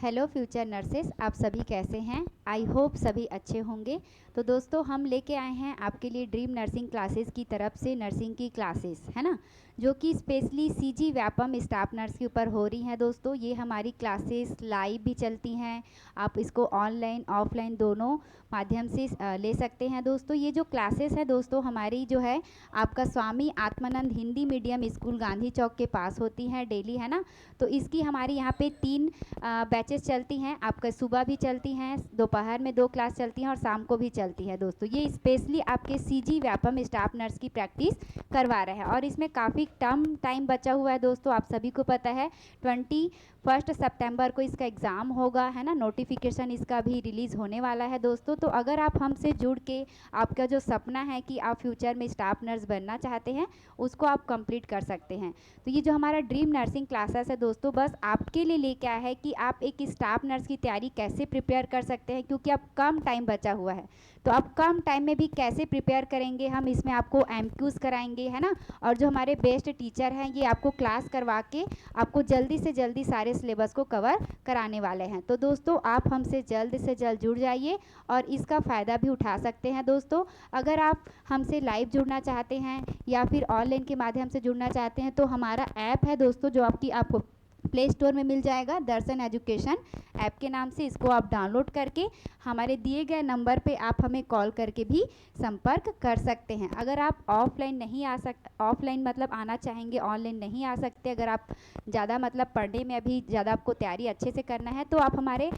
Hello future nurses, आप सभी कैसे हैं? आई होप सभी अच्छे होंगे। तो दोस्तों, हम लेके आए हैं आपके लिए ड्रीम नर्सिंग क्लासेस की तरफ से नर्सिंग की क्लासेस, है ना, जो कि specially CG Vyapam staff nurse के ऊपर हो रही हैं। दोस्तों, ये हमारी क्लासेस लाइव भी चलती हैं, आप इसको ऑनलाइन ऑफलाइन दोनों माध्यम से ले सकते हैं। दोस्तों, ये जो क्लासेस है दोस्तों हमारी जो है आपका स्वामी आत्मानंद हिंदी मीडियम स्कूल गांधी चौक के पास होती हैं डेली, है ना। तो इसकी हमारी यहाँ पे 3 बैचेस चलती हैं। आपका सुबह भी चलती हैं, दोपहर में 2 क्लास चलती हैं और शाम को भी चलती है। दोस्तों, ये स्पेशली आपके सीजी व्यापम स्टाफ नर्स की प्रैक्टिस करवा रहे हैं और इसमें काफ़ी कम टाइम बचा हुआ है। दोस्तों, आप सभी को पता है 21 सितंबर को इसका एग्ज़ाम होगा, है ना। नोटिफिकेशन इसका भी रिलीज़ होने वाला है। दोस्तों, तो अगर आप हमसे जुड़ के आपका जो सपना है कि आप फ्यूचर में स्टाफ नर्स बनना चाहते हैं, उसको आप कंप्लीट कर सकते हैं। तो ये जो हमारा ड्रीम नर्सिंग क्लासेस है दोस्तों, बस आपके लिए लेके आया है कि आप एक स्टाफ नर्स की तैयारी कैसे प्रिपेयर कर सकते हैं, क्योंकि अब कम टाइम बचा हुआ है। तो आप कम टाइम में भी कैसे प्रिपेयर करेंगे, हम इसमें आपको एमक्यूज़ कराएंगे, है ना। और जो हमारे बेस्ट टीचर हैं, ये आपको क्लास करवा के आपको जल्दी से जल्दी सारे सिलेबस को कवर कराने वाले हैं। तो दोस्तों, आप हमसे जल्द से जल्द जुड़ जाइए और इसका फ़ायदा भी उठा सकते हैं। दोस्तों, अगर आप हमसे लाइव जुड़ना चाहते हैं या फिर ऑनलाइन के माध्यम से जुड़ना चाहते हैं, तो हमारा ऐप है दोस्तों, जो आपको प्ले स्टोर में मिल जाएगा, दर्शन एजुकेशन ऐप के नाम से। इसको आप डाउनलोड करके हमारे दिए गए नंबर पे आप हमें कॉल करके भी संपर्क कर सकते हैं। अगर आप ऑफलाइन नहीं आ सकते, ऑफलाइन मतलब आना चाहेंगे, ऑनलाइन नहीं आ सकते, अगर आप ज़्यादा मतलब पढ़ने में अभी ज़्यादा आपको तैयारी अच्छे से करना है, तो आप हमारे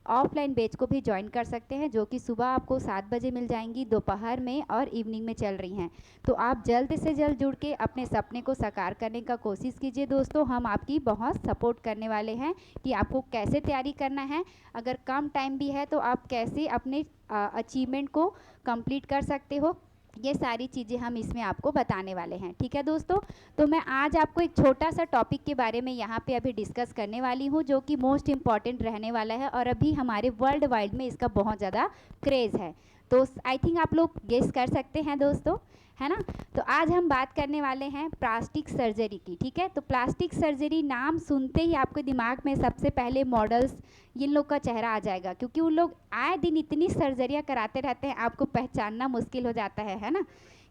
ऑफलाइन बैच को भी ज्वाइन कर सकते हैं, जो कि सुबह आपको 7 बजे मिल जाएंगी, दोपहर में और इवनिंग में चल रही हैं। तो आप जल्द से जल्द जुड़ के अपने सपने को साकार करने का कोशिश कीजिए। दोस्तों, हम आपकी बहुत सपोर्ट करने वाले हैं कि आपको कैसे तैयारी करना है। अगर कम टाइम भी है तो आप कैसे अपने अचीवमेंट को कंप्लीट कर सकते हो, ये सारी चीज़ें हम इसमें आपको बताने वाले हैं। ठीक है दोस्तों, तो मैं आज आपको एक छोटा सा टॉपिक के बारे में यहाँ पे अभी डिस्कस करने वाली हूँ, जो कि मोस्ट इम्पॉर्टेंट रहने वाला है और अभी हमारे वर्ल्ड वाइड में इसका बहुत ज़्यादा क्रेज़ है। तो आई थिंक आप लोग गेस कर सकते हैं दोस्तों, है ना। तो आज हम बात करने वाले हैं प्लास्टिक सर्जरी की। ठीक है, तो प्लास्टिक सर्जरी नाम सुनते ही आपके दिमाग में सबसे पहले मॉडल्स, इन लोग का चेहरा आ जाएगा, क्योंकि उन लोग आए दिन इतनी सर्जरियाँ कराते रहते हैं, आपको पहचानना मुश्किल हो जाता है ना,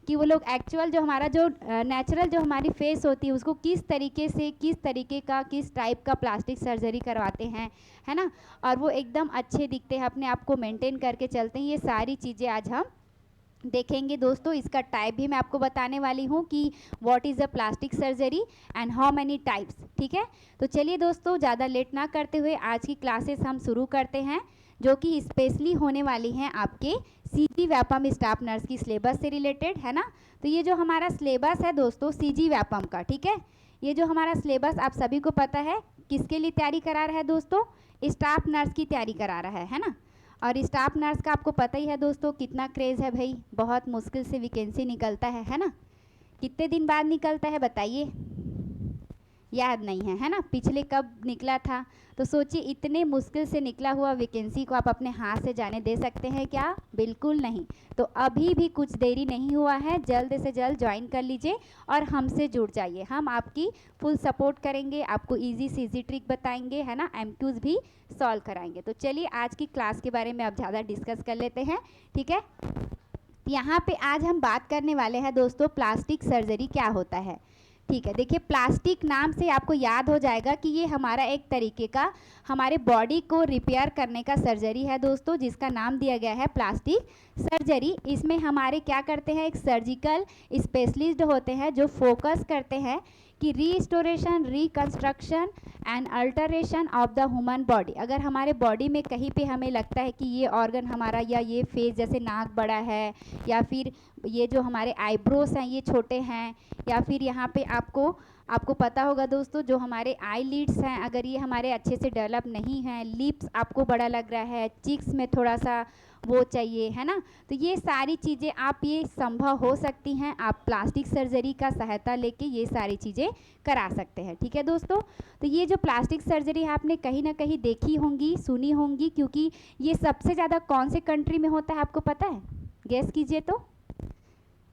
कि वो लोग एक्चुअल जो हमारा जो नेचुरल जो हमारी फेस होती है उसको किस तरीके से, किस तरीके का, किस टाइप का प्लास्टिक सर्जरी करवाते हैं, है ना। और वो एकदम अच्छे दिखते हैं, अपने आप को मेंटेन करके चलते हैं। ये सारी चीज़ें आज हम देखेंगे दोस्तों। इसका टाइप भी मैं आपको बताने वाली हूँ कि what is the plastic surgery and how many types. ठीक है, तो चलिए दोस्तों, ज़्यादा लेट ना करते हुए आज की क्लासेस हम शुरू करते हैं, जो कि स्पेशली होने वाली हैं आपके सीजी व्यापम स्टाफ नर्स की सिलेबस से रिलेटेड, है ना। तो ये जो हमारा सिलेबस है दोस्तों सीजी व्यापम का, ठीक है, ये जो हमारा सिलेबस आप सभी को पता है किसके लिए तैयारी करा रहा है दोस्तों, स्टाफ नर्स की तैयारी करा रहा है ना। और स्टाफ नर्स का आपको पता ही है दोस्तों कितना क्रेज़ है भाई, बहुत मुश्किल से वैकेंसी निकलता है ना। कितने दिन बाद निकलता है बताइए, याद नहीं है ना, पिछले कब निकला था। तो सोचिए, इतने मुश्किल से निकला हुआ वैकेंसी को आप अपने हाथ से जाने दे सकते हैं क्या? बिल्कुल नहीं। तो अभी भी कुछ देरी नहीं हुआ है, जल्द से जल्द ज्वाइन कर लीजिए और हमसे जुड़ जाइए। हम आपकी फुल सपोर्ट करेंगे, आपको ईजी से ईजी ट्रिक बताएंगे, है ना, एमक्यूज़ भी सॉल्व कराएंगे। तो चलिए आज की क्लास के बारे में अब ज़्यादा डिस्कस कर लेते हैं। ठीक है, यहाँ पे आज हम बात करने वाले हैं दोस्तों प्लास्टिक सर्जरी क्या होता है। ठीक है, देखिए, प्लास्टिक नाम से आपको याद हो जाएगा कि ये हमारा एक तरीके का हमारे बॉडी को रिपेयर करने का सर्जरी है दोस्तों, जिसका नाम दिया गया है प्लास्टिक सर्जरी। इसमें हमारे क्या करते हैं, एक सर्जिकल स्पेशलिस्ट होते हैं जो फोकस करते हैं कि restoration, reconstruction and alteration of the human body. अगर हमारे बॉडी में कहीं पे हमें लगता है कि ये ऑर्गन हमारा, या ये फेस जैसे नाक बड़ा है, या फिर ये जो हमारे आईब्रोस हैं ये छोटे हैं, या फिर यहाँ पे आपको पता होगा दोस्तों जो हमारे आई लिड्स हैं, अगर ये हमारे अच्छे से डेवलप नहीं हैं, लिप्स आपको बड़ा लग रहा है, चिक्स में थोड़ा सा वो चाहिए, है ना। तो ये सारी चीज़ें आप, ये संभव हो सकती हैं, आप प्लास्टिक सर्जरी का सहायता लेके ये सारी चीज़ें करा सकते हैं। ठीक है दोस्तों, तो ये जो प्लास्टिक सर्जरी आपने कहीं ना कहीं देखी होंगी, सुनी होंगी, क्योंकि ये सबसे ज़्यादा कौन से कंट्री में होता है आपको पता है? गेस कीजिए। तो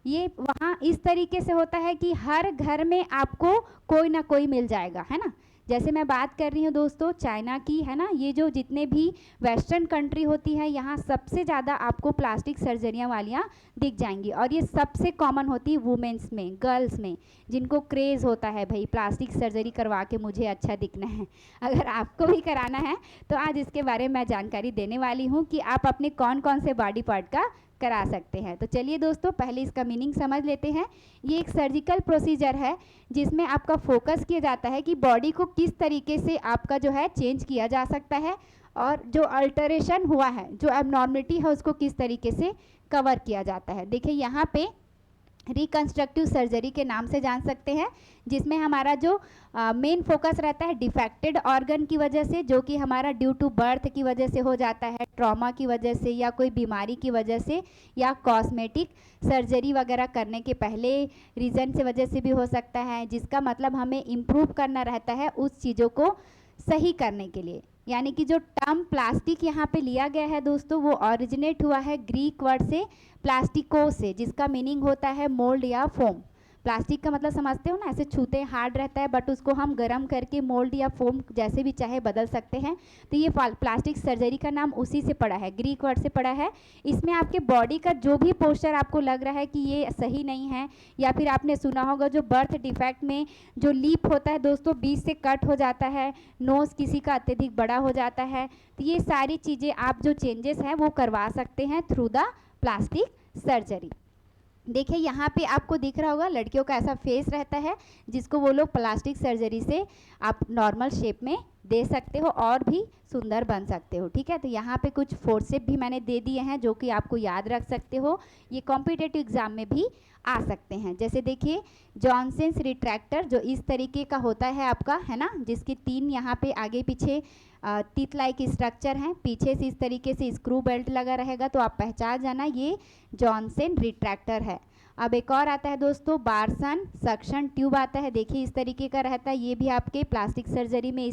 ये वहाँ इस तरीके से होता है कि हर घर में आपको कोई ना कोई मिल जाएगा, है ना। जैसे मैं बात कर रही हूँ दोस्तों चाइना की, है ना, ये जो जितने भी वेस्टर्न कंट्री होती है यहाँ सबसे ज़्यादा आपको प्लास्टिक सर्जरियाँ वालियाँ दिख जाएंगी, और ये सबसे कॉमन होती है वुमेंस में, गर्ल्स में, जिनको क्रेज़ होता है भाई प्लास्टिक सर्जरी करवा के मुझे अच्छा दिखना है। अगर आपको भी कराना है तो आज इसके बारे में मैं जानकारी देने वाली हूँ कि आप अपने कौन कौन से बॉडी पार्ट का करा सकते हैं। तो चलिए दोस्तों पहले इसका मीनिंग समझ लेते हैं। ये एक सर्जिकल प्रोसीजर है जिसमें आपका फोकस किया जाता है कि बॉडी को किस तरीके से आपका जो है चेंज किया जा सकता है, और जो अल्टरेशन हुआ है, जो एबनॉर्मलिटी है, उसको किस तरीके से कवर किया जाता है। देखिए यहाँ पे रिकंस्ट्रक्टिव सर्जरी के नाम से जान सकते हैं, जिसमें हमारा जो मेन फोकस रहता है डिफेक्टेड ऑर्गन की वजह से, जो कि हमारा ड्यू टू बर्थ की वजह से हो जाता है, ट्रॉमा की वजह से, या कोई बीमारी की वजह से, या कॉस्मेटिक सर्जरी वगैरह करने के पहले रीज़न से वजह से भी हो सकता है, जिसका मतलब हमें इम्प्रूव करना रहता है उस चीज़ों को सही करने के लिए। यानी कि जो टर्म प्लास्टिक यहाँ पे लिया गया है दोस्तों, वो ओरिजिनेट हुआ है ग्रीक वर्ड से प्लास्टिको से, जिसका मीनिंग होता है मोल्ड या फोम। प्लास्टिक का मतलब समझते हो ना, ऐसे छूते हार्ड रहता है, बट उसको हम गर्म करके मोल्ड या फोम जैसे भी चाहे बदल सकते हैं। तो ये प्लास्टिक सर्जरी का नाम उसी से पड़ा है, ग्रीक वर्ड से पड़ा है। इसमें आपके बॉडी का जो भी पोस्चर आपको लग रहा है कि ये सही नहीं है, या फिर आपने सुना होगा जो बर्थ डिफेक्ट में जो लीप होता है दोस्तों, बीच से कट हो जाता है, नोज़ किसी का अत्यधिक बड़ा हो जाता है, तो ये सारी चीज़ें आप जो चेंजेस हैं वो करवा सकते हैं थ्रू द प्लास्टिक सर्जरी। देखिए यहाँ पे आपको दिख रहा होगा लड़कियों का ऐसा फेस रहता है जिसको वो लोग प्लास्टिक सर्जरी से आप नॉर्मल शेप में दे सकते हो और भी सुंदर बन सकते हो। ठीक है, तो यहाँ पे कुछ फोर्सेप भी मैंने दे दिए हैं जो कि आपको याद रख सकते हो, ये कॉम्पिटिटिव एग्जाम में भी आ सकते हैं। जैसे देखिए जॉनसन्स रिट्रैक्टर जो इस तरीके का होता है आपका, है ना, जिसके 3 यहाँ पे आगे पीछे टीथ लाइक स्ट्रक्चर हैं, पीछे से इस तरीके से स्क्रू बेल्ट लगा रहेगा, तो आप पहचान जाना ये जॉनसन रिट्रैक्टर है। अब एक और आता है दोस्तों बार्सन सक्शन ट्यूब आता है, देखिए इस तरीके का रहता है, ये भी आपके प्लास्टिक सर्जरी में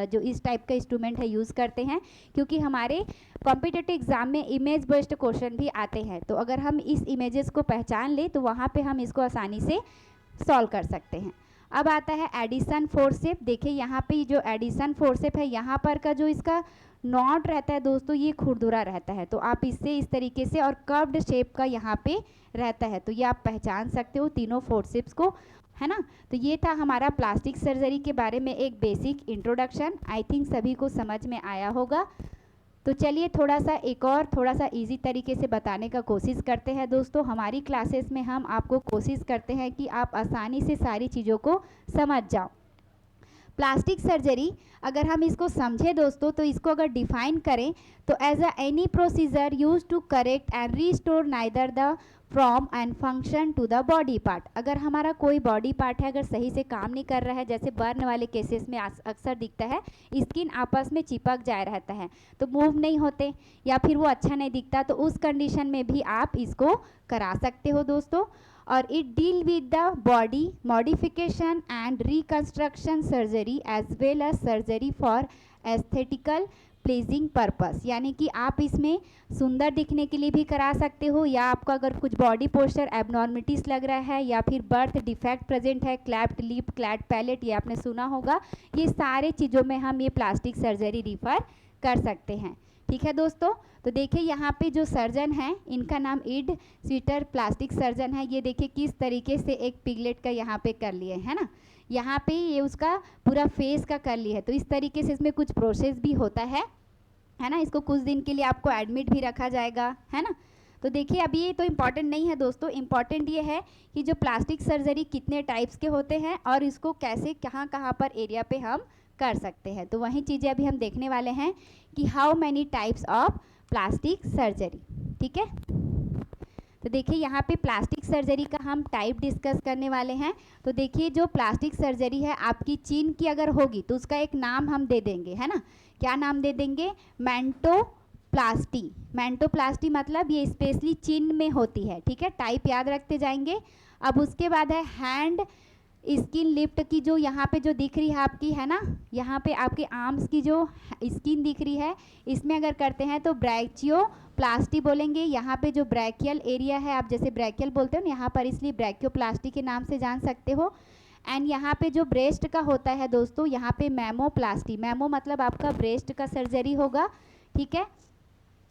जो इस टाइप का इंस्ट्रूमेंट है यूज़ करते हैं, क्योंकि हमारे कॉम्पिटिटिव एग्जाम में इमेज बेस्ड क्वेश्चन भी आते हैं, तो अगर हम इस इमेजेस को पहचान ले तो वहाँ पे हम इसको आसानी से सॉल्व कर सकते हैं। अब आता है एडिशन फोर्सेप, देखिए यहाँ पे जो एडिशन फोर्सेप है यहाँ पर का जो इसका नॉट रहता है दोस्तों, ये खुरदुरा रहता है, तो आप इससे इस तरीके से, और कर्व्ड शेप का यहाँ पे रहता है, तो ये आप पहचान सकते हो तीनों फोर्सेप्स को, है ना। तो ये था हमारा प्लास्टिक सर्जरी के बारे में एक बेसिक इंट्रोडक्शन, आई थिंक सभी को समझ में आया होगा। तो चलिए थोड़ा सा इजी तरीके से बताने का कोशिश करते हैं दोस्तों। हमारी क्लासेस में हम आपको कोशिश करते हैं कि आप आसानी से सारी चीज़ों को समझ जाओ। प्लास्टिक सर्जरी अगर हम इसको समझें दोस्तों, तो इसको अगर डिफाइन करें तो as a any procedure use to correct and restore neither the from and function to the body part. अगर हमारा कोई बॉडी पार्ट है अगर सही से काम नहीं कर रहा है, जैसे बर्न वाले केसेस में अक्सर दिखता है स्किन आपस में चिपक जाए रहता है, तो मूव नहीं होते या फिर वो अच्छा नहीं दिखता, तो उस कंडीशन में भी आप इसको करा सकते हो दोस्तों। और it deal with the body modification and reconstruction surgery as well as surgery for aesthetical pleasing purpose, यानी कि आप इसमें सुंदर दिखने के लिए भी करा सकते हो, या आपका अगर कुछ बॉडी पोस्चर एबनॉर्मिटीज़ लग रहा है, या फिर बर्थ डिफेक्ट प्रेजेंट है, क्लैप्ट लिप, क्लैट पैलेट, ये आपने सुना होगा, ये सारे चीज़ों में हम ये प्लास्टिक सर्जरी रिफ़र कर सकते हैं। ठीक है दोस्तों, तो देखिए यहाँ पे जो सर्जन हैं इनका नाम इड स्वीटर प्लास्टिक सर्जन है। ये देखिए किस तरीके से एक पिगलेट का यहाँ पे कर लिए है ना, यहाँ पे ये उसका पूरा फेस का कर लिया है, तो इस तरीके से इसमें कुछ प्रोसेस भी होता है ना। इसको कुछ दिन के लिए आपको एडमिट भी रखा जाएगा, है ना। तो देखिए अभी ये तो इम्पॉर्टेंट नहीं है दोस्तों, इम्पॉर्टेंट ये है कि जो प्लास्टिक सर्जरी कितने टाइप्स के होते हैं और इसको कैसे कहाँ कहाँ पर एरिया पे हम कर सकते हैं, तो वही चीज़ें अभी हम देखने वाले हैं कि how many types of plastic surgery. ठीक है, तो देखिए यहाँ पे प्लास्टिक सर्जरी का हम टाइप डिस्कस करने वाले हैं। तो देखिए जो प्लास्टिक सर्जरी है आपकी चीन की अगर होगी तो उसका एक नाम हम दे देंगे, है ना। क्या नाम दे देंगे? मैंटोप्लास्टी। मैंटोप्लास्टी मतलब ये स्पेशली चीन में होती है। ठीक है, टाइप याद रखते जाएंगे। अब उसके बाद है हैंड स्किन लिफ्ट की, जो यहाँ पे जो दिख रही है आपकी, है ना, यहाँ पे आपके आर्म्स की जो स्किन दिख रही है, इसमें अगर करते हैं तो ब्रैचियोप्लास्टी बोलेंगे। यहाँ पे जो ब्रैकियल एरिया है, आप जैसे ब्रैकियल बोलते हो ना यहाँ पर, इसलिए ब्रैकियोप्लास्टी के नाम से जान सकते हो। एंड यहाँ पे जो ब्रेस्ट का होता है दोस्तों, यहाँ पे मैमोप्लास्टी, मैमो मतलब आपका ब्रेस्ट का सर्जरी होगा, ठीक है।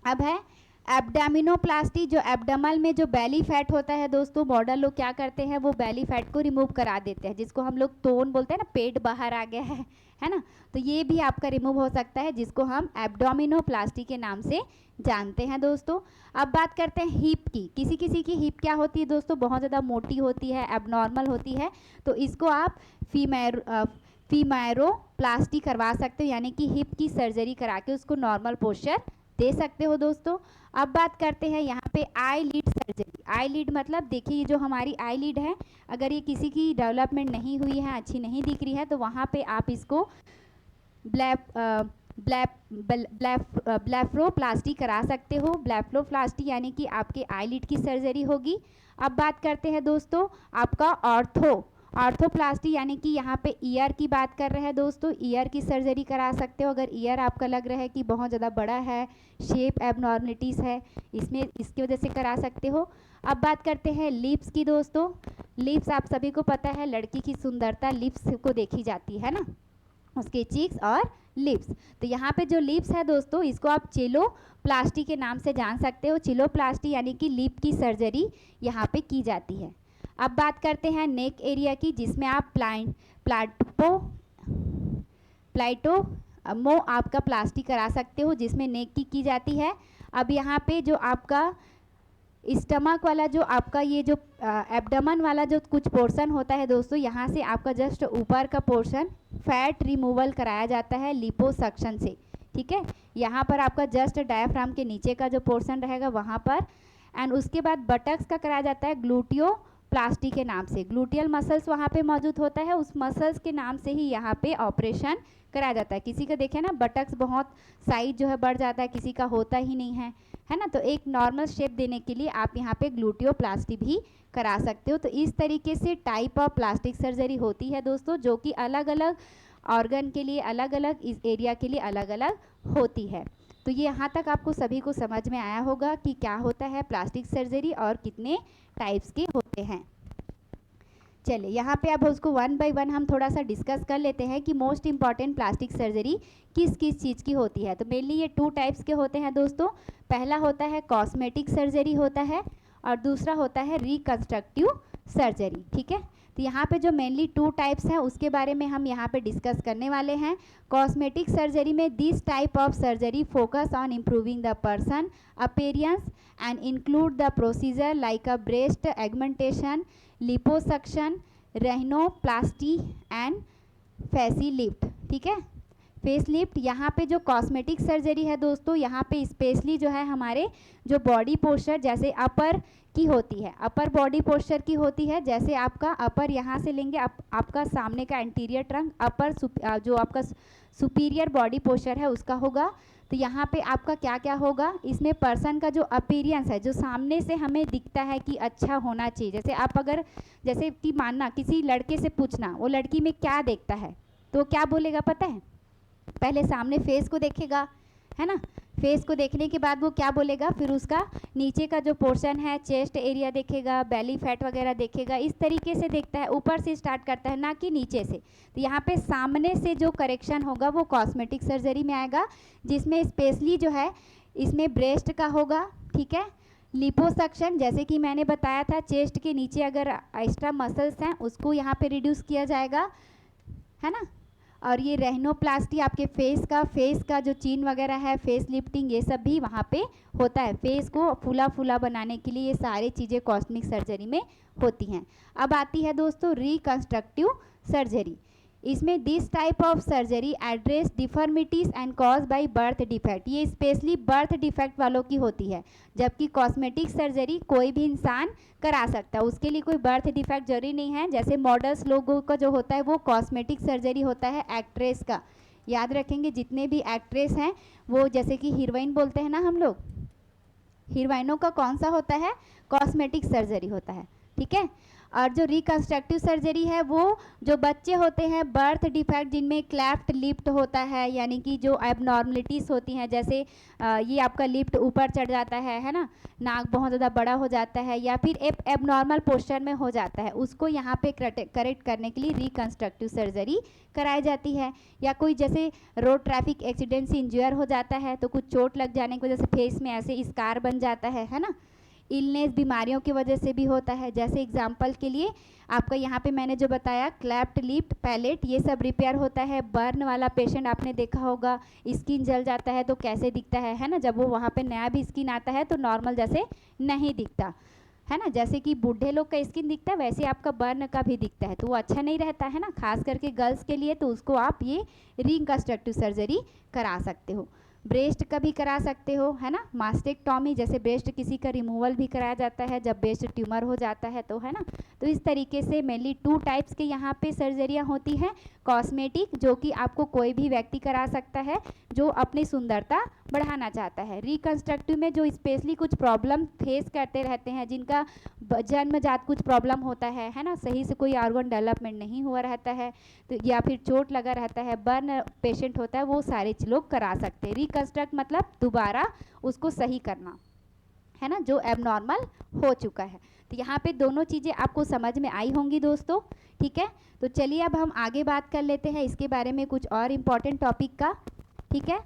अब है एब्डामिनोप्लास्टी, जो एब्डमल में जो बेली फैट होता है दोस्तों, मॉडल लोग क्या करते हैं, वो बेली फैट को रिमूव करा देते हैं, जिसको हम लोग टोन बोलते हैं ना, पेट बाहर आ गया है ना, तो ये भी आपका रिमूव हो सकता है, जिसको हम एब्डोमिनोप्लास्टी के नाम से जानते हैं दोस्तों। अब बात करते हैं हिप की। किसी किसी की हिप क्या होती है दोस्तों, बहुत ज़्यादा मोटी होती है, एबनॉर्मल होती है, तो इसको आप फीमैरोप्लास्टी करवा सकते हो, यानी कि हिप की सर्जरी करा के उसको नॉर्मल पोस्चर दे सकते हो दोस्तों। अब बात करते हैं यहाँ पे आई लीड सर्जरी। आई लीड मतलब देखिए, ये जो हमारी आई लीड है, अगर ये किसी की डेवलपमेंट नहीं हुई है, अच्छी नहीं दिख रही है, तो वहाँ पे आप इसको ब्लेफरोप्लास्टी करा सकते हो। ब्लेफरोप्लास्टी यानी कि आपके आईलिड की सर्जरी होगी। अब बात करते हैं दोस्तों आपका ऑर्थोप्लास्टी, यानी कि यहाँ पे ईयर की बात कर रहे हैं दोस्तों, ईयर की सर्जरी करा सकते हो। अगर ईयर आपका लग रहा है कि बहुत ज़्यादा बड़ा है, शेप एबनॉर्मलिटीज़ है इसमें, इसकी वजह से करा सकते हो। अब बात करते हैं लिप्स की दोस्तों। लिप्स आप सभी को पता है, लड़की की सुंदरता लिप्स को देखी जाती है ना, उसके चीक्स और लिप्स। तो यहाँ पे जो लिप्स है दोस्तों, इसको आप चिलोप्लास्टी के नाम से जान सकते हो। चिलोप्लास्टी यानी कि लिप की सर्जरी यहाँ पे की जाती है। अब बात करते हैं नेक एरिया की, जिसमें आप प्लाइटोमो आपका प्लास्टी करा सकते हो, जिसमें नेक की जाती है। अब यहाँ पे जो आपका स्टमक वाला जो आपका ये जो एब्डमन वाला जो कुछ पोर्शन होता है दोस्तों, यहाँ से आपका जस्ट ऊपर का पोर्शन फैट रिमूवल कराया जाता है लिपोसक्शन से, ठीक है। यहाँ पर आपका जस्ट डायफ्राम के नीचे का जो पोर्शन रहेगा वहाँ पर, एंड उसके बाद बटक्स का कराया जाता है ग्लूटियोप्लास्टी के नाम से। ग्लूटियल मसल्स वहाँ पे मौजूद होता है, उस मसल्स के नाम से ही यहाँ पे ऑपरेशन कराया जाता है। किसी का देखे ना बटक्स बहुत साइज जो है बढ़ जाता है, किसी का होता ही नहीं है ना, तो एक नॉर्मल शेप देने के लिए आप यहाँ पे ग्लूटियोप्लास्टी भी करा सकते हो। तो इस तरीके से टाइप ऑफ प्लास्टिक सर्जरी होती है दोस्तों, जो कि अलग अलग ऑर्गन के लिए अलग अलग, इस एरिया के लिए अलग अलग होती है। तो ये यहाँ तक आपको सभी को समझ में आया होगा कि क्या होता है प्लास्टिक सर्जरी और कितने टाइप्स के होते हैं। चलिए यहाँ पे अब उसको वन बाय वन हम थोड़ा सा डिस्कस कर लेते हैं कि मोस्ट इम्पॉर्टेंट प्लास्टिक सर्जरी किस किस चीज़ की होती है। तो मेनली ये 2 टाइप्स के होते हैं दोस्तों। पहला होता है कॉस्मेटिक सर्जरी होता है, और दूसरा होता है रिकंस्ट्रक्टिव सर्जरी, ठीक है। तो यहाँ पे जो मेनली 2 टाइप्स हैं उसके बारे में हम यहाँ पे डिस्कस करने वाले हैं। कॉस्मेटिक सर्जरी में this type of surgery focus on improving the person appearance and include the procedure like a breast augmentation, liposuction, rhinoplasty and facelift, ठीक है। फेसलिफ्ट, यहाँ पे जो कॉस्मेटिक सर्जरी है दोस्तों, यहाँ पे स्पेशली जो है हमारे जो बॉडी पोस्चर जैसे अपर की होती है, अपर बॉडी पोस्चर की होती है। जैसे आपका अपर यहाँ से लेंगे, आपका सामने का एंटीरियर ट्रंक, अपर जो आपका सुपीरियर बॉडी पोस्चर है उसका होगा। तो यहाँ पे आपका क्या क्या होगा, इसमें पर्सन का जो अपीयरेंस है, जो सामने से हमें दिखता है कि अच्छा होना चाहिए। जैसे आप अगर जैसे कि मानना किसी लड़के से पूछना वो लड़की में क्या देखता है, तो क्या बोलेगा पता है, पहले सामने फेस को देखेगा, है ना, फेस को देखने के बाद वो क्या बोलेगा, फिर उसका नीचे का जो पोर्शन है, चेस्ट एरिया देखेगा, बेली फैट वगैरह देखेगा, इस तरीके से देखता है, ऊपर से स्टार्ट करता है ना कि नीचे से। तो यहाँ पे सामने से जो करेक्शन होगा वो कॉस्मेटिक सर्जरी में आएगा, जिसमें स्पेशली जो है इसमें ब्रेस्ट का होगा, ठीक है। लिपोसक्शन, जैसे कि मैंने बताया था, चेस्ट के नीचे अगर एक्स्ट्रा मसल्स हैं उसको यहाँ पे रिड्यूस किया जाएगा, है ना। और ये रेहिनोप्लास्टी आपके फेस का जो चीन वगैरह है, फेस लिफ्टिंग, ये सब भी वहाँ पे होता है। फेस को फूला फूला बनाने के लिए ये सारी चीज़ें कॉस्मेटिक सर्जरी में होती हैं। अब आती है दोस्तों रिकंस्ट्रक्टिव सर्जरी। इसमें this type of surgery address deformities and cause by birth defect, ये स्पेशली बर्थ डिफेक्ट वालों की होती है, जबकि कॉस्मेटिक सर्जरी कोई भी इंसान करा सकता है, उसके लिए कोई बर्थ डिफेक्ट जरूरी नहीं है। जैसे मॉडल्स लोगों का जो होता है वो कॉस्मेटिक सर्जरी होता है एक्ट्रेस का, याद रखेंगे जितने भी एक्ट्रेस हैं वो, जैसे कि हीरोइन बोलते हैं ना हम लोग, हीरोइनों का कौन सा होता है, कॉस्मेटिक सर्जरी होता है, ठीक है। और जो रिकंस्ट्रक्टिव सर्जरी है वो जो बच्चे होते हैं बर्थ डिफेक्ट जिनमें क्लेफ्ट लिप्ट होता है, यानी कि जो एबनॉर्मलिटीज़ होती हैं, जैसे ये आपका लिप्ट ऊपर चढ़ जाता है ना, नाक बहुत ज़्यादा बड़ा हो जाता है या फिर एबनॉर्मल पोस्चर में हो जाता है, उसको यहाँ पे करेक्ट करने के लिए रिकंस्ट्रक्टिव सर्जरी कराई जाती है। या कोई जैसे रोड ट्रैफिक एक्सीडेंट से इंज्योर हो जाता है तो कुछ चोट लग जाने की वजह से फेस में ऐसे स्कार बन जाता है ना, इलनेस बीमारियों की वजह से भी होता है। जैसे एग्जांपल के लिए आपका यहाँ पे मैंने जो बताया क्लेफ्ट लिप, पैलेट, ये सब रिपेयर होता है। बर्न वाला पेशेंट आपने देखा होगा, स्किन जल जाता है तो कैसे दिखता है ना, जब वो वहाँ पे नया भी स्किन आता है तो नॉर्मल जैसे नहीं दिखता है ना, जैसे कि बूढ़े लोग का स्किन दिखता है वैसे आपका बर्न का भी दिखता है, तो वो अच्छा नहीं रहता है ना, खास करके गर्ल्स के लिए, तो उसको आप ये रिकंस्ट्रक्टिव सर्जरी करा सकते हो। ब्रेस्ट का भी करा सकते हो है ना, मास्टेक्टॉमी, जैसे ब्रेस्ट किसी का रिमूवल भी कराया जाता है जब ब्रेस्ट ट्यूमर हो जाता है तो है ना। तो इस तरीके से मेनली 2 टाइप्स के यहाँ पे सर्जरियाँ होती हैं। कॉस्मेटिक, जो कि आपको कोई भी व्यक्ति करा सकता है जो अपनी सुंदरता बढ़ाना चाहता है। रिकंस्ट्रक्टिव में जो स्पेशली कुछ प्रॉब्लम फेस करते रहते हैं, जिनका जन्मजात कुछ प्रॉब्लम होता है ना, सही से कोई ऑर्गन डेवलपमेंट नहीं हुआ रहता है तो या फिर चोट लगा रहता है, बर्न पेशेंट होता है, वो सारे लोग करा सकते हैं। रिकंस्ट्रक्ट मतलब दोबारा उसको सही करना है ना, जो एबनॉर्मल हो चुका है। तो यहाँ पे दोनों चीज़ें आपको समझ में आई होंगी दोस्तों, ठीक है। तो चलिए अब हम आगे बात कर लेते हैं इसके बारे में कुछ और इम्पोर्टेंट टॉपिक का, ठीक है।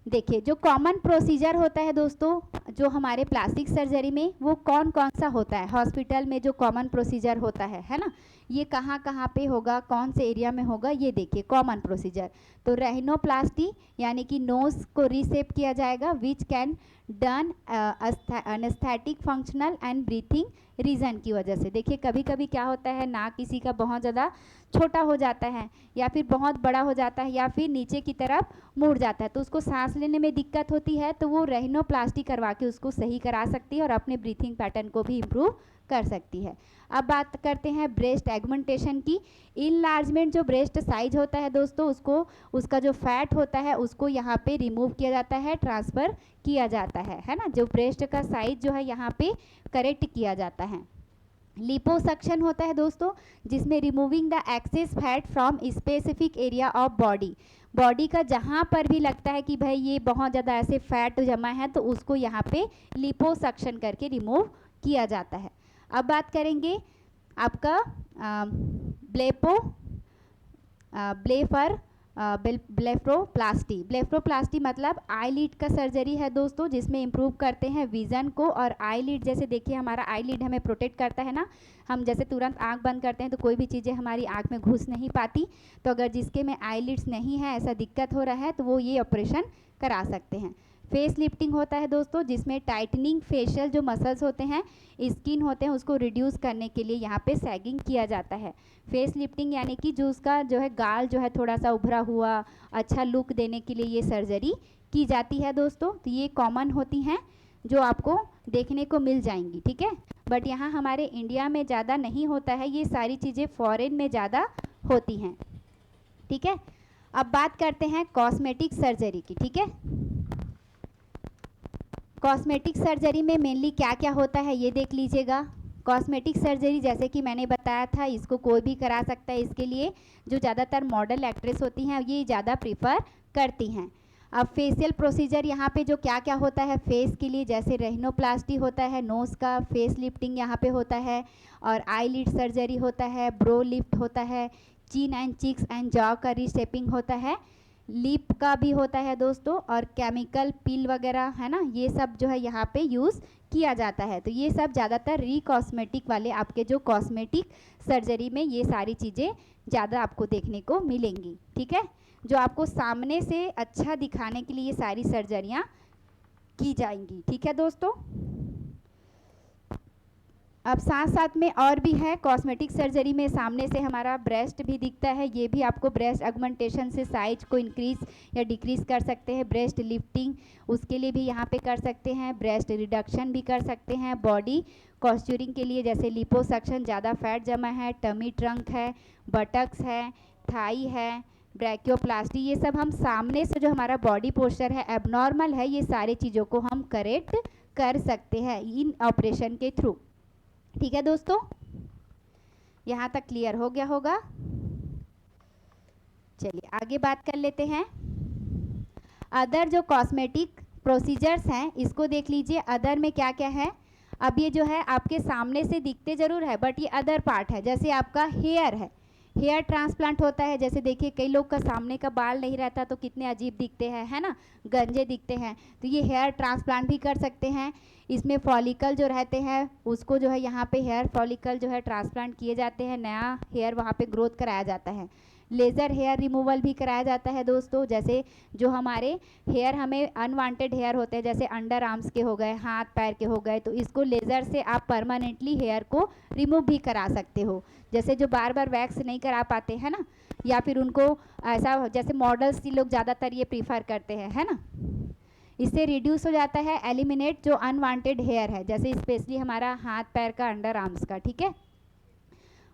देखिए, जो कॉमन प्रोसीजर होता है दोस्तों जो हमारे प्लास्टिक सर्जरी में, वो कौन कौन सा होता है हॉस्पिटल में, जो कॉमन प्रोसीजर होता है ना, ये कहाँ कहाँ पे होगा, कौन से एरिया में होगा, ये देखिए कॉमन प्रोसीजर। तो रेहिनोप्लास्टी यानी कि नोज को रीसेप किया जाएगा, which can done anaesthetic functional and breathing reason की वजह से। देखिए कभी कभी क्या होता है, नाक किसी का बहुत ज़्यादा छोटा हो जाता है या फिर बहुत बड़ा हो जाता है या फिर नीचे की तरफ मुड़ जाता है, तो उसको सांस लेने में दिक्कत होती है, तो वो रेहिनोप्लास्टी करवा के उसको सही करा सकती है और अपने ब्रीथिंग पैटर्न को भी इम्प्रूव कर सकती है। अब बात करते हैं ब्रेस्ट एगमेंटेशन की। इनलार्जमेंट, जो ब्रेस्ट साइज होता है दोस्तों, उसको उसका जो फैट होता है उसको यहाँ पे रिमूव किया जाता है, ट्रांसफ़र किया जाता है ना, जो ब्रेस्ट का साइज जो है यहाँ पे करेक्ट किया जाता है। लिपोसक्शन होता है दोस्तों, जिसमें removing the access fat from specific area of body का जहाँ पर भी लगता है कि भाई ये बहुत ज़्यादा ऐसे फैट जमा है तो उसको यहाँ पे लिपोसक्शन करके रिमूव किया जाता है। अब बात करेंगे आपका ब्लेफरोप्लास्टी मतलब आईलिड का सर्जरी है दोस्तों, जिसमें इम्प्रूव करते हैं विज़न को। और आईलिड, जैसे देखिए हमारा आईलिड हमें प्रोटेक्ट करता है ना, हम जैसे तुरंत आंख बंद करते हैं तो कोई भी चीज़ें हमारी आंख में घुस नहीं पाती, तो अगर जिसके में आईलिड्स नहीं है, ऐसा दिक्कत हो रहा है, तो वो ये ऑपरेशन करा सकते हैं। फेस लिफ्टिंग होता है दोस्तों, जिसमें टाइटनिंग फेशियल जो मसल्स होते हैं, स्किन होते हैं, उसको रिड्यूस करने के लिए यहाँ पे सैगिंग किया जाता है। फेस लिफ्टिंग यानी कि जो उसका जो है गाल जो है थोड़ा सा उभरा हुआ, अच्छा लुक देने के लिए ये सर्जरी की जाती है दोस्तों। तो ये कॉमन होती हैं जो आपको देखने को मिल जाएंगी, ठीक है। बट यहाँ हमारे इंडिया में ज़्यादा नहीं होता है, ये सारी चीज़ें फॉरेन में ज़्यादा होती हैं, ठीक है। अब बात करते हैं कॉस्मेटिक सर्जरी की, ठीक है। कॉस्मेटिक सर्जरी में मेनली क्या क्या होता है ये देख लीजिएगा। कॉस्मेटिक सर्जरी जैसे कि मैंने बताया था, इसको कोई भी करा सकता है, इसके लिए जो ज़्यादातर मॉडल एक्ट्रेस होती हैं ये ज़्यादा प्रीफर करती हैं। अब फेशियल प्रोसीजर यहाँ पे जो क्या क्या होता है फेस के लिए, जैसे रेहिनोप्लास्टी होता है नोज़ का, फेस लिफ्टिंग यहाँ पे होता है, और आईलिड सर्जरी होता है, ब्रो लिफ्ट होता है, चिन एंड चिक्स एंड जॉ का रीशेपिंग होता है, लिप का भी होता है दोस्तों, और केमिकल पील वगैरह है ना, ये सब जो है यहाँ पे यूज़ किया जाता है। तो ये सब ज़्यादातर रिकॉस्मेटिक वाले आपके जो कॉस्मेटिक सर्जरी में ये सारी चीज़ें ज़्यादा आपको देखने को मिलेंगी, ठीक है, जो आपको सामने से अच्छा दिखाने के लिए ये सारी सर्जरियाँ की जाएंगी, ठीक है दोस्तों। अब साथ साथ में और भी है, कॉस्मेटिक सर्जरी में सामने से हमारा ब्रेस्ट भी दिखता है, ये भी आपको ब्रेस्ट एगमेंटेशन से साइज को इंक्रीज़ या डिक्रीज़ कर सकते हैं। ब्रेस्ट लिफ्टिंग उसके लिए भी यहाँ पे कर सकते हैं, ब्रेस्ट रिडक्शन भी कर सकते हैं। बॉडी कॉस्चूरिंग के लिए जैसे लिपोसक्शन, ज़्यादा फैट जमा है, टमी ट्रंक है, बटक्स है, थाई है, ब्रैकियोप्लास्टी, ये सब हम सामने से जो हमारा बॉडी पोस्चर है एबनॉर्मल है, ये सारी चीज़ों को हम करेक्ट कर सकते हैं इन ऑपरेशन के थ्रू। ठीक है दोस्तों, यहाँ तक क्लियर हो गया होगा। चलिए आगे बात कर लेते हैं। अदर जो कॉस्मेटिक प्रोसीजर्स हैं इसको देख लीजिए। अदर में क्या क्या है, अब ये जो है आपके सामने से दिखते ज़रूर है बट ये अदर पार्ट है। जैसे आपका हेयर है, हेयर ट्रांसप्लांट होता है। जैसे देखिए कई लोग का सामने का बाल नहीं रहता तो कितने अजीब दिखते हैं, है ना, गंजे दिखते हैं। तो ये हेयर ट्रांसप्लांट भी कर सकते हैं। इसमें फॉलिकल जो रहते हैं उसको जो है यहाँ पे हेयर फॉलिकल जो है ट्रांसप्लांट किए जाते हैं, नया हेयर वहाँ पे ग्रोथ कराया जाता है। लेज़र हेयर रिमूवल भी कराया जाता है दोस्तों। जैसे जो हमारे हेयर हमें अनवांटेड हेयर होते हैं, जैसे अंडर आर्म्स के हो गए, हाथ पैर के हो गए, तो इसको लेज़र से आप परमानेंटली हेयर को रिमूव भी करा सकते हो। जैसे जो बार बार वैक्स नहीं करा पाते हैं ना, या फिर उनको ऐसा, जैसे मॉडल्स ही लोग ज़्यादातर ये प्रीफर करते हैं, है ना। इससे रिड्यूस हो जाता है, एलिमिनेट जो अनवांटेड हेयर है, जैसे स्पेशली हमारा हाथ पैर का, अंडर आर्म्स का। ठीक है,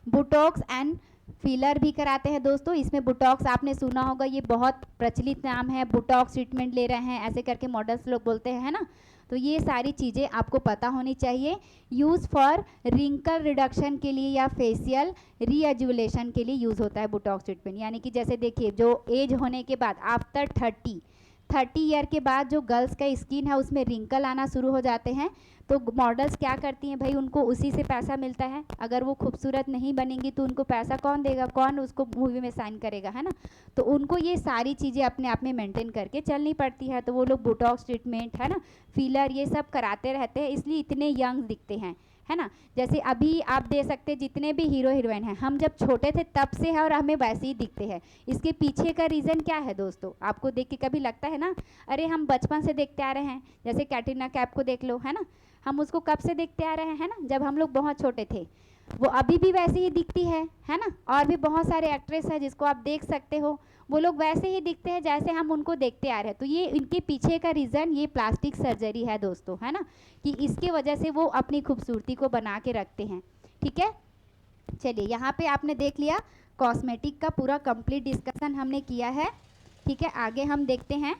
बोटॉक्स एंड फिलर भी कराते हैं दोस्तों। इसमें बोटॉक्स आपने सुना होगा, ये बहुत प्रचलित नाम है, बोटॉक्स ट्रीटमेंट ले रहे हैं ऐसे करके मॉडल्स लोग बोलते हैं, है ना। तो ये सारी चीज़ें आपको पता होनी चाहिए। यूज़ फॉर रिंकल रिडक्शन के लिए या फेशियल रीएजुलेशन के लिए यूज़ होता है बोटॉक्स ट्रीटमेंट। यानी कि जैसे देखिए जो एज होने के बाद आफ्टर 30 ईयर के बाद जो गर्ल्स का स्किन है उसमें रिंकल आना शुरू हो जाते हैं, तो मॉडल्स क्या करती हैं भाई, उनको उसी से पैसा मिलता है। अगर वो खूबसूरत नहीं बनेंगी तो उनको पैसा कौन देगा, कौन उसको मूवी में साइन करेगा, है ना। तो उनको ये सारी चीज़ें अपने आप में मेंटेन करके चलनी पड़ती है। तो वो लोग बोटॉक्स ट्रीटमेंट, है ना, फिलर, ये सब कराते रहते हैं, इसलिए इतने यंग दिखते हैं, है ना। जैसे अभी आप दे सकते, जितने भी हीरो हीरोइन हैं, हम जब छोटे थे तब से है और हमें वैसे ही दिखते हैं। इसके पीछे का रीज़न क्या है दोस्तों, आपको देख के कभी लगता है ना, अरे हम बचपन से देखते आ रहे हैं। जैसे कैटरीना कैफ को देख लो, है ना, हम उसको कब से देखते आ रहे हैं ना, जब हम लोग बहुत छोटे थे। वो अभी भी वैसे ही दिखती है ना। और भी बहुत सारे एक्ट्रेस हैं जिसको आप देख सकते हो, वो लोग वैसे ही दिखते हैं जैसे हम उनको देखते आ रहे हैं। तो ये इनके पीछे का रीज़न ये प्लास्टिक सर्जरी है दोस्तों, है ना, कि इसके वजह से वो अपनी खूबसूरती को बना के रखते हैं। ठीक है, चलिए यहाँ पे आपने देख लिया कॉस्मेटिक का पूरा कंप्लीट डिस्कशन हमने किया है। ठीक है, आगे हम देखते हैं।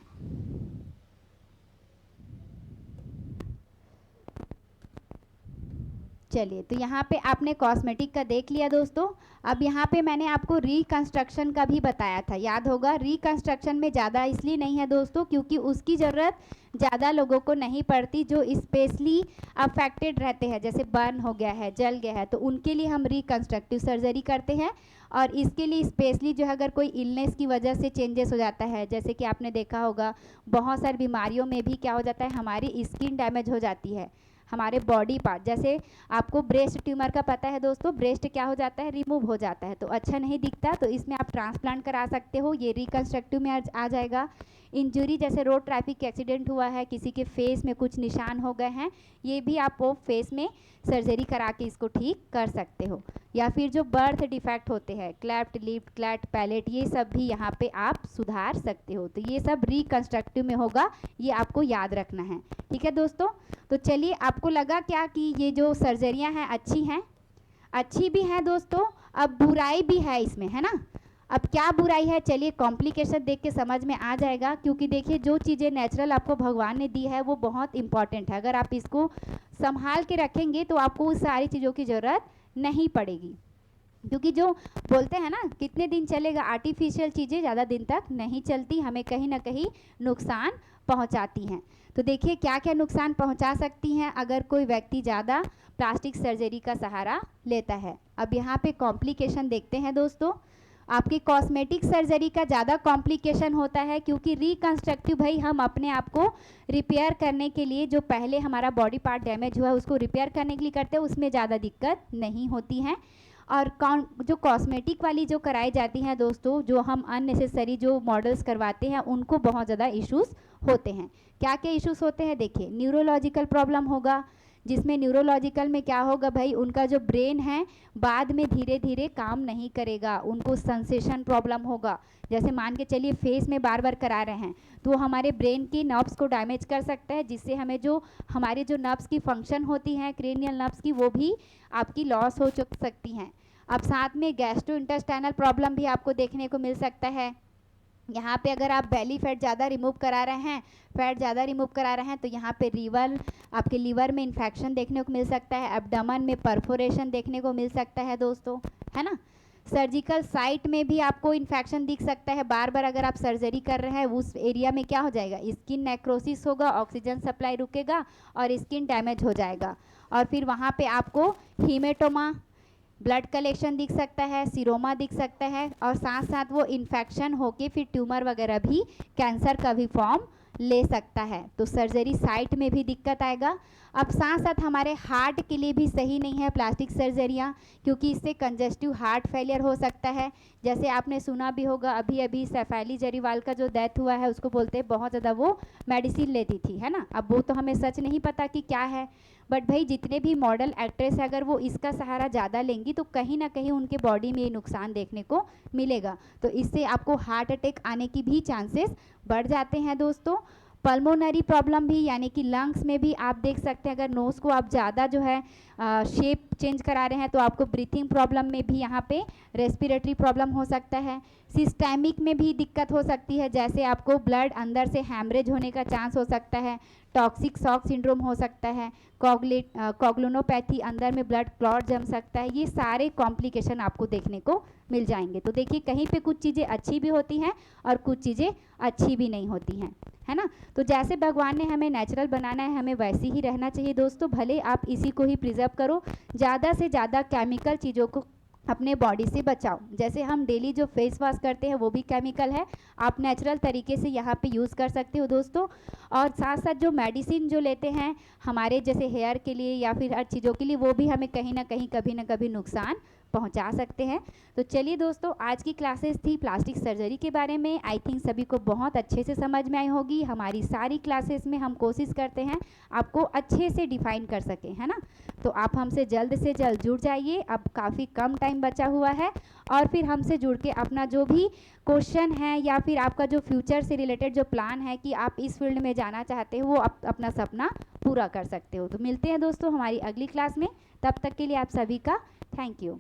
चलिए, तो यहाँ पे आपने कॉस्मेटिक का देख लिया दोस्तों। अब यहाँ पे मैंने आपको रिकंस्ट्रक्शन का भी बताया था, याद होगा। रिकंस्ट्रक्शन में ज़्यादा इसलिए नहीं है दोस्तों क्योंकि उसकी ज़रूरत ज़्यादा लोगों को नहीं पड़ती, जो स्पेशली अफेक्टेड रहते हैं, जैसे बर्न हो गया है, जल गया है, तो उनके लिए हम रिकंस्ट्रक्टिव सर्जरी करते हैं। और इसके लिए स्पेशली जो है अगर कोई इलनेस की वजह से चेंजेस हो जाता है, जैसे कि आपने देखा होगा बहुत सारी बीमारियों में भी क्या हो जाता है, हमारी स्किन डैमेज हो जाती है, हमारे बॉडी पार्ट। जैसे आपको ब्रेस्ट ट्यूमर का पता है दोस्तों, ब्रेस्ट क्या हो जाता है, रिमूव हो जाता है, तो अच्छा नहीं दिखता, तो इसमें आप ट्रांसप्लांट करा सकते हो, ये रिकंस्ट्रक्टिव में आ जाएगा। इंजरी, जैसे रोड ट्रैफिक एक्सीडेंट हुआ है, किसी के फेस में कुछ निशान हो गए हैं, ये भी आप वो फेस में सर्जरी करा के इसको ठीक कर सकते हो। या फिर जो बर्थ डिफेक्ट होते हैं, क्लेफ्ट लिप, क्लैट पैलेट, ये सब भी यहाँ पे आप सुधार सकते हो। तो ये सब रिकंस्ट्रक्टिव में होगा, ये आपको याद रखना है। ठीक है दोस्तों, तो चलिए, आपको लगा क्या कि ये जो सर्जरियाँ हैं अच्छी हैं? अच्छी भी हैं दोस्तों, अब बुराई भी है इसमें, है ना। अब क्या बुराई है, चलिए कॉम्प्लिकेशन देख के समझ में आ जाएगा। क्योंकि देखिए जो चीज़ें नेचुरल आपको भगवान ने दी है वो बहुत इंपॉर्टेंट है, अगर आप इसको संभाल के रखेंगे तो आपको उस सारी चीज़ों की ज़रूरत नहीं पड़ेगी। क्योंकि जो बोलते हैं ना, कितने दिन चलेगा, आर्टिफिशियल चीज़ें ज़्यादा दिन तक नहीं चलती, हमें कहीं ना कहीं नुकसान पहुंचाती हैं। तो देखिए क्या क्या नुकसान पहुंचा सकती हैं अगर कोई व्यक्ति ज़्यादा प्लास्टिक सर्जरी का सहारा लेता है। अब यहाँ पे कॉम्प्लिकेशन देखते हैं दोस्तों। आपकी कॉस्मेटिक सर्जरी का ज़्यादा कॉम्प्लिकेशन होता है क्योंकि रिकंस्ट्रक्टिव भाई हम अपने आप को रिपेयर करने के लिए, जो पहले हमारा बॉडी पार्ट डैमेज हुआ है उसको रिपेयर करने के लिए करते हैं, उसमें ज़्यादा दिक्कत नहीं होती हैं। और जो कॉस्मेटिक वाली जो कराई जाती हैं दोस्तों, जो हम अननेसेसरी जो मॉडल्स करवाते हैं उनको बहुत ज़्यादा इश्यूज़ होते हैं। क्या क्या इश्यूज़ होते हैं, देखिए न्यूरोलॉजिकल प्रॉब्लम होगा, जिसमें न्यूरोलॉजिकल में क्या होगा भाई, उनका जो ब्रेन है बाद में धीरे धीरे काम नहीं करेगा, उनको सेंसेशन प्रॉब्लम होगा। जैसे मान के चलिए फेस में बार बार करा रहे हैं तो हमारे ब्रेन की नर्व्स को डैमेज कर सकता है, जिससे हमें जो हमारे जो नर्व्स की फंक्शन होती हैं, क्रेनियल नर्व्स की, वो भी आपकी लॉस हो सकती हैं। अब साथ में गैस्ट्रो इंटेस्टाइनल प्रॉब्लम भी आपको देखने को मिल सकता है, यहाँ पे अगर आप बेली फैट ज़्यादा रिमूव करा रहे हैं, फैट ज़्यादा रिमूव करा रहे हैं, तो यहाँ पे आपके लीवर में इन्फेक्शन देखने को मिल सकता है, एब्डोमेन में परफोरेशन देखने को मिल सकता है दोस्तों, है ना। सर्जिकल साइट में भी आपको इन्फेक्शन दिख सकता है, बार बार अगर आप सर्जरी कर रहे हैं उस एरिया में क्या हो जाएगा, स्किन नेक्रोसिस होगा, ऑक्सीजन सप्लाई रुकेगा और स्किन डैमेज हो जाएगा। और फिर वहाँ पे आपको हीमेटोमा, ब्लड कलेक्शन दिख सकता है, सीरोमा दिख सकता है, और साथ साथ वो इन्फेक्शन होके फिर ट्यूमर वगैरह भी, कैंसर का भी फॉर्म ले सकता है। तो सर्जरी साइट में भी दिक्कत आएगा। अब साथ साथ हमारे हार्ट के लिए भी सही नहीं है प्लास्टिक सर्जरियाँ, क्योंकि इससे कंजेस्टिव हार्ट फेलियर हो सकता है। जैसे आपने सुना भी होगा, अभी अभी सैफाली जरीवाल का जो डेथ हुआ है, उसको बोलते हैं बहुत ज़्यादा वो मेडिसिन लेती थी, है ना। अब वो तो हमें सच नहीं पता कि क्या है, बट भाई जितने भी मॉडल एक्ट्रेस है, अगर वो इसका सहारा ज़्यादा लेंगी तो कहीं ना कहीं उनके बॉडी में ये नुकसान देखने को मिलेगा। तो इससे आपको हार्ट अटैक आने की भी चांसेस बढ़ जाते हैं दोस्तों। पल्मोनरी प्रॉब्लम भी, यानी कि लंग्स में भी आप देख सकते हैं, अगर नोज़ को आप ज़्यादा जो है शेप चेंज करा रहे हैं तो आपको ब्रीथिंग प्रॉब्लम में भी यहाँ पे रेस्पिरेटरी प्रॉब्लम हो सकता है। सिस्टेमिक में भी दिक्कत हो सकती है, जैसे आपको ब्लड अंदर से हैमरेज होने का चांस हो सकता है, टॉक्सिक शॉक सिंड्रोम हो सकता है, कॉग्लोनोपैथी, अंदर में ब्लड क्लॉट जम सकता है। ये सारे कॉम्प्लिकेशन आपको देखने को मिल जाएंगे। तो देखिए, कहीं पे कुछ चीज़ें अच्छी भी होती हैं और कुछ चीज़ें अच्छी भी नहीं होती हैं, है ना। तो जैसे भगवान ने हमें नेचुरल बनाना है, हमें वैसे ही रहना चाहिए दोस्तों। भले आप इसी को ही प्रिजर्व करो, ज़्यादा से ज़्यादा केमिकल चीज़ों को अपने बॉडी से बचाओ। जैसे हम डेली जो फेस वॉश करते हैं वो भी केमिकल है, आप नेचुरल तरीके से यहाँ पे यूज़ कर सकते हो दोस्तों। और साथ साथ जो मेडिसिन जो लेते हैं हमारे जैसे हेयर के लिए या फिर हर चीज़ों के लिए, वो भी हमें कहीं ना कहीं कभी ना कभी नुकसान पहुंचा सकते हैं। तो चलिए दोस्तों, आज की क्लासेस थी प्लास्टिक सर्जरी के बारे में। आई थिंक सभी को बहुत अच्छे से समझ में आई होगी। हमारी सारी क्लासेस में हम कोशिश करते हैं आपको अच्छे से डिफाइन कर सकें, है ना। तो आप हमसे जल्द से जल्द जुड़ जाइए, अब काफ़ी कम टाइम बचा हुआ है, और फिर हमसे जुड़ के अपना जो भी क्वेश्चन है या फिर आपका जो फ्यूचर से रिलेटेड जो प्लान है कि आप इस फील्ड में जाना चाहते हो, वो अपना सपना पूरा कर सकते हो। तो मिलते हैं दोस्तों हमारी अगली क्लास में, तब तक के लिए आप सभी का थैंक यू।